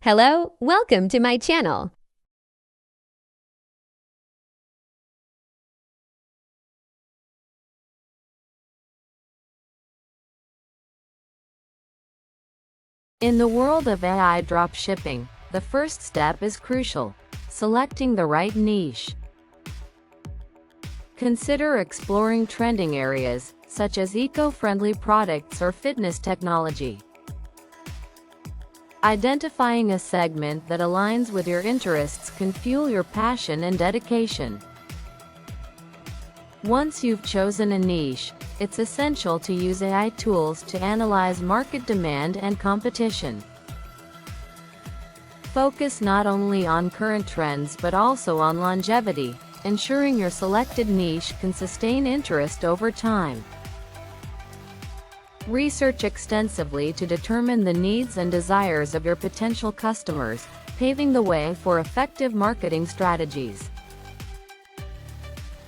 Hello, welcome to my channel. In the world of AI dropshipping, the first step is crucial: selecting the right niche. Consider exploring trending areas, such as eco-friendly products or fitness technology. Identifying a segment that aligns with your interests can fuel your passion and dedication. Once you've chosen a niche, it's essential to use AI tools to analyze market demand and competition. Focus not only on current trends but also on longevity, ensuring your selected niche can sustain interest over time. Research extensively to determine the needs and desires of your potential customers, paving the way for effective marketing strategies.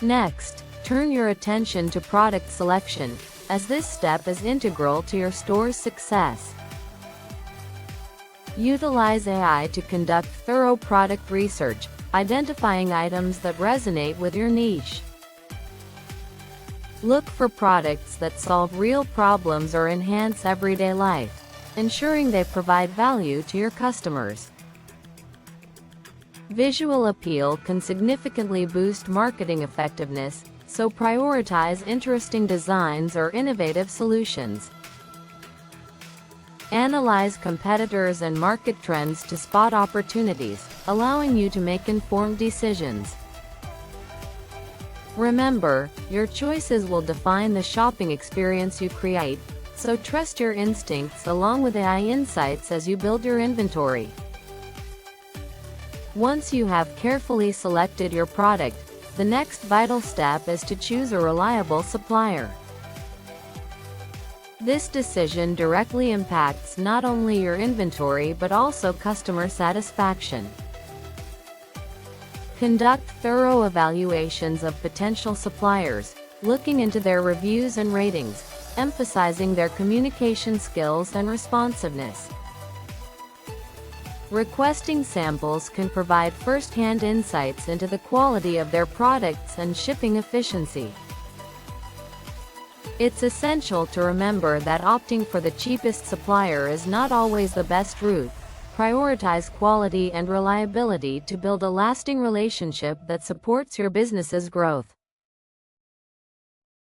Next, turn your attention to product selection, as this step is integral to your store's success. Utilize AI to conduct thorough product research, identifying items that resonate with your niche. Look for products that solve real problems or enhance everyday life, ensuring they provide value to your customers. Visual appeal can significantly boost marketing effectiveness, so prioritize interesting designs or innovative solutions. Analyze competitors and market trends to spot opportunities, allowing you to make informed decisions. Remember, your choices will define the shopping experience you create, so trust your instincts along with AI insights as you build your inventory. Once you have carefully selected your product, the next vital step is to choose a reliable supplier. This decision directly impacts not only your inventory but also customer satisfaction. Conduct thorough evaluations of potential suppliers, looking into their reviews and ratings, emphasizing their communication skills and responsiveness. Requesting samples can provide first-hand insights into the quality of their products and shipping efficiency. It's essential to remember that opting for the cheapest supplier is not always the best route. Prioritize quality and reliability to build a lasting relationship that supports your business's growth.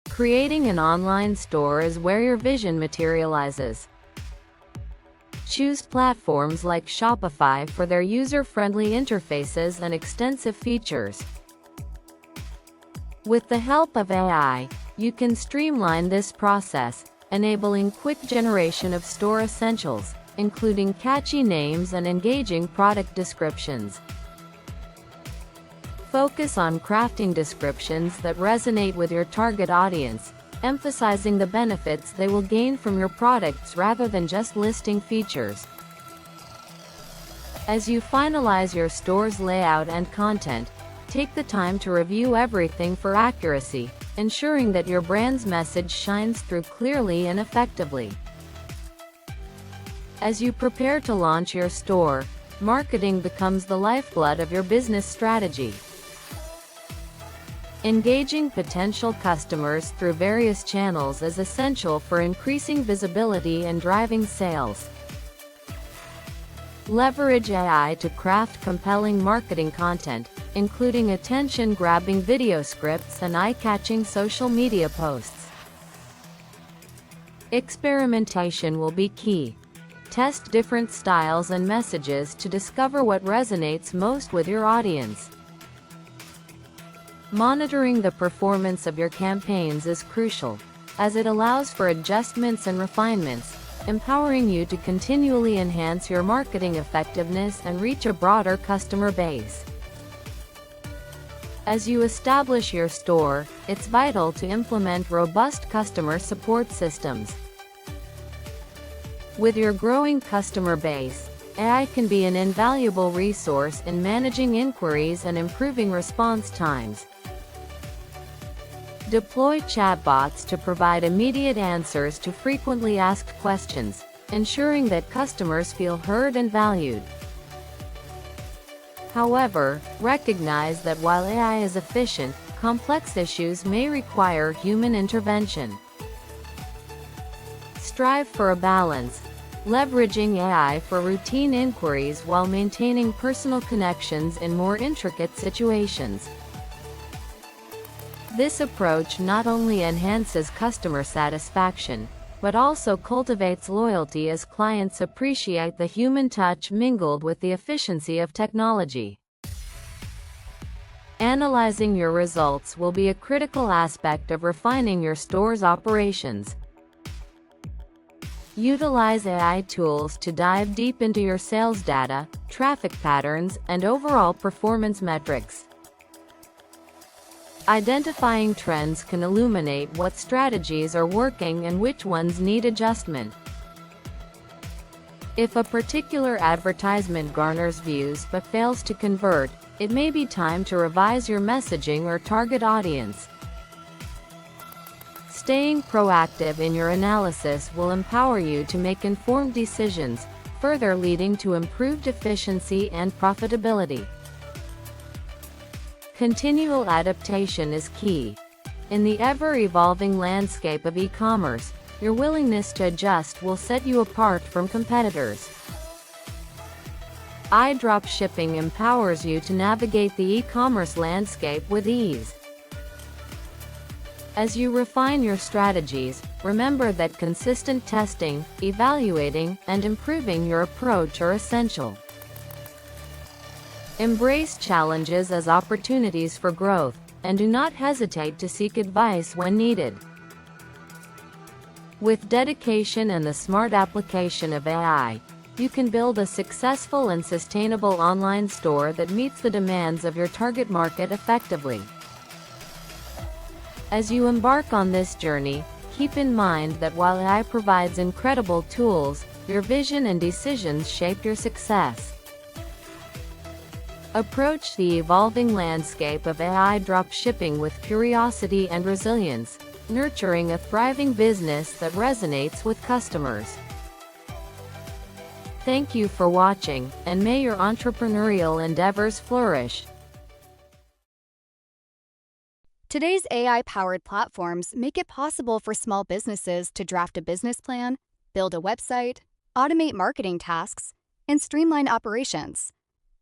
Creating an online store is where your vision materializes. Choose platforms like Shopify for their user-friendly interfaces and extensive features. With the help of AI, you can streamline this process, enabling quick generation of store essentials, including catchy names and engaging product descriptions. Focus on crafting descriptions that resonate with your target audience, emphasizing the benefits they will gain from your products rather than just listing features. As you finalize your store's layout and content, take the time to review everything for accuracy, ensuring that your brand's message shines through clearly and effectively. As you prepare to launch your store, marketing becomes the lifeblood of your business strategy. Engaging potential customers through various channels is essential for increasing visibility and driving sales. Leverage AI to craft compelling marketing content, including attention-grabbing video scripts and eye-catching social media posts. Experimentation will be key. Test different styles and messages to discover what resonates most with your audience. Monitoring the performance of your campaigns is crucial, as it allows for adjustments and refinements, empowering you to continually enhance your marketing effectiveness and reach a broader customer base. As you establish your store, it's vital to implement robust customer support systems. With your growing customer base, AI can be an invaluable resource in managing inquiries and improving response times. Deploy chatbots to provide immediate answers to frequently asked questions, ensuring that customers feel heard and valued. However, recognize that while AI is efficient, complex issues may require human intervention. Strive for a balance, leveraging AI for routine inquiries while maintaining personal connections in more intricate situations. This approach not only enhances customer satisfaction, but also cultivates loyalty as clients appreciate the human touch mingled with the efficiency of technology. Analyzing your results will be a critical aspect of refining your store's operations. Utilize AI tools to dive deep into your sales data, traffic patterns, and overall performance metrics. Identifying trends can illuminate what strategies are working and which ones need adjustment. If a particular advertisement garners views but fails to convert, it may be time to revise your messaging or target audience. Staying proactive in your analysis will empower you to make informed decisions, further leading to improved efficiency and profitability. Continual adaptation is key. In the ever-evolving landscape of e-commerce, your willingness to adjust will set you apart from competitors. Dropshipping empowers you to navigate the e-commerce landscape with ease. As you refine your strategies, remember that consistent testing, evaluating, and improving your approach are essential. Embrace challenges as opportunities for growth, and do not hesitate to seek advice when needed. With dedication and the smart application of AI, you can build a successful and sustainable online store that meets the demands of your target market effectively. As you embark on this journey, keep in mind that while AI provides incredible tools, your vision and decisions shape your success. Approach the evolving landscape of AI dropshipping with curiosity and resilience, nurturing a thriving business that resonates with customers. Thank you for watching, and may your entrepreneurial endeavors flourish. Today's AI-powered platforms make it possible for small businesses to draft a business plan, build a website, automate marketing tasks, and streamline operations.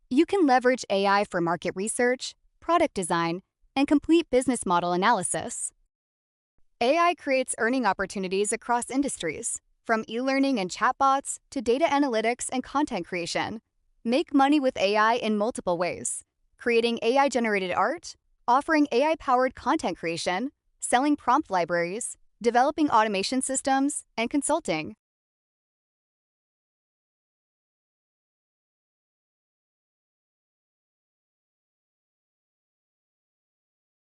You can leverage AI for market research, product design, and complete business model analysis. AI creates earning opportunities across industries, from e-learning and chatbots to data analytics and content creation. Make money with AI in multiple ways: creating AI-generated art, offering AI-powered content creation, selling prompt libraries, developing automation systems, and consulting.